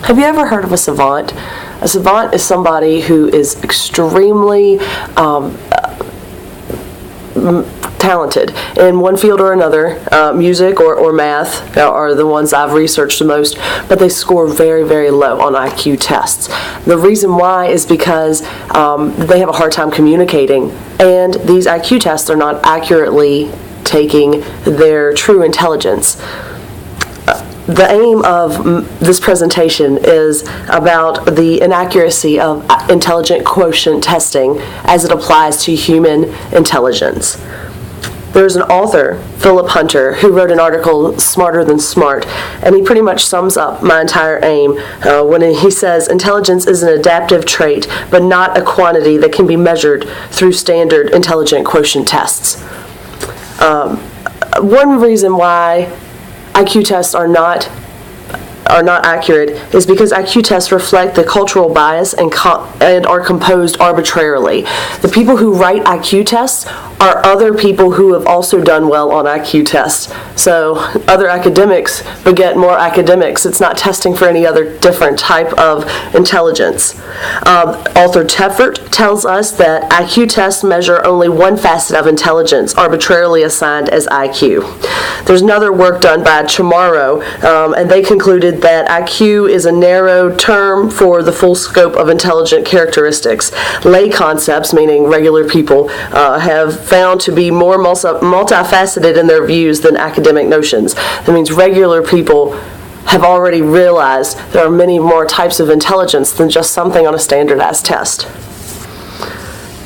Have you ever heard of a savant? A savant is somebody who is extremely talented in one field or another. Music or math are the ones I've researched the most, but they score very, very low on IQ tests. The reason why is because they have a hard time communicating, and these IQ tests are not accurately taking their true intelligence. The aim of this presentation is about the inaccuracy of intelligent quotient testing as it applies to human intelligence. There's an author, Philip Hunter, who wrote an article, Smarter Than Smart, and he pretty much sums up my entire aim when he says, intelligence is an adaptive trait, but not a quantity that can be measured through standard intelligent quotient tests. One reason why IQ tests are not accurate is because IQ tests reflect the cultural bias and are composed arbitrarily. The people who write IQ tests are other people who have also done well on IQ tests. So other academics beget more academics. It's not testing for any other different type of intelligence. Author Teffert tells us that IQ tests measure only one facet of intelligence, arbitrarily assigned as IQ. There's another work done by Chamorro, and they concluded that IQ is a narrow term for the full scope of intelligent characteristics. Lay concepts, meaning regular people, have found to be more multifaceted in their views than academic notions. That means regular people have already realized there are many more types of intelligence than just something on a standardized test.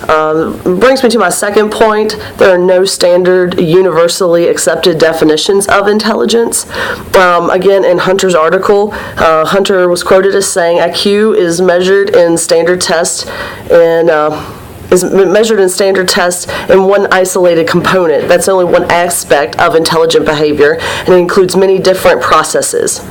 Brings me to my second point. There are no standard, universally accepted definitions of intelligence. Again, in Hunter's article, Hunter was quoted as saying, IQ is measured in standard tests in one isolated component. That's only one aspect of intelligent behavior, and it includes many different processes.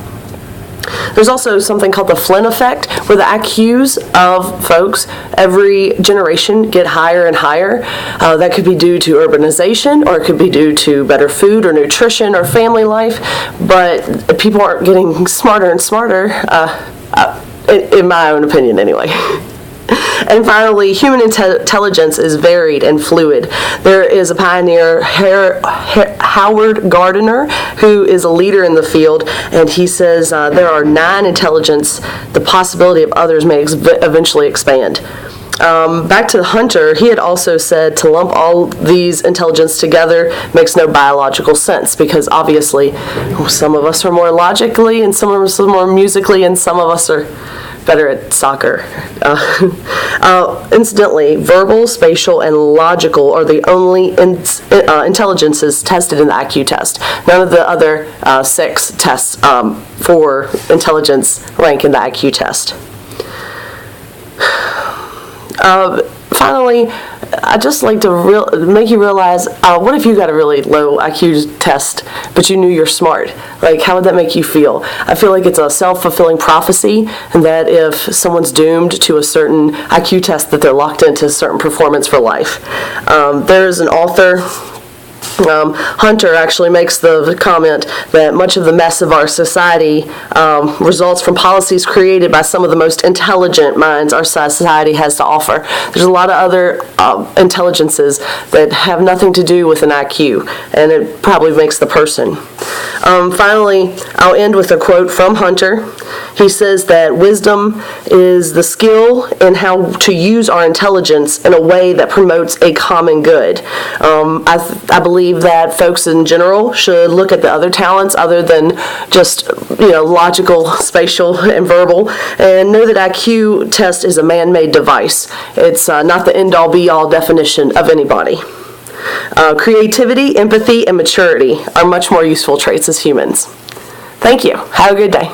There's also something called the Flynn effect, where the IQs of folks every generation get higher and higher. That could be due to urbanization, or it could be due to better food or nutrition or family life, but people aren't getting smarter and smarter, in my own opinion anyway. And finally, human intelligence is varied and fluid. There is a pioneer, Howard Gardner, who is a leader in the field, and he says there are 9 intelligence. The possibility of others may eventually expand. Back to Hunter, he had also said to lump all these intelligence together makes no biological sense, because obviously some of us are more logically, and some of us are more musically, and some of us are better at soccer. Incidentally, verbal, spatial, and logical are the only intelligences tested in the IQ test. None of the other 6 tests for intelligence rank in the IQ test. Finally, I'd just like to make you realize, what if you got a really low IQ test, but you knew you're smart? Like, how would that make you feel? I feel like it's a self-fulfilling prophecy, and that if someone's doomed to a certain IQ test, that they're locked into a certain performance for life. There's an author, Hunter actually makes the comment that much of the mess of our society results from policies created by some of the most intelligent minds our society has to offer. There's a lot of other intelligences that have nothing to do with an IQ, and it probably makes the person. Finally, I'll end with a quote from Hunter. He says that wisdom is the skill in how to use our intelligence in a way that promotes a common good. I believe that folks in general should look at the other talents other than just logical, spatial, and verbal, and know that IQ test is a man-made device. It's not the end-all be-all definition of anybody. Creativity, empathy, and maturity are much more useful traits as humans. Thank you. Have a good day.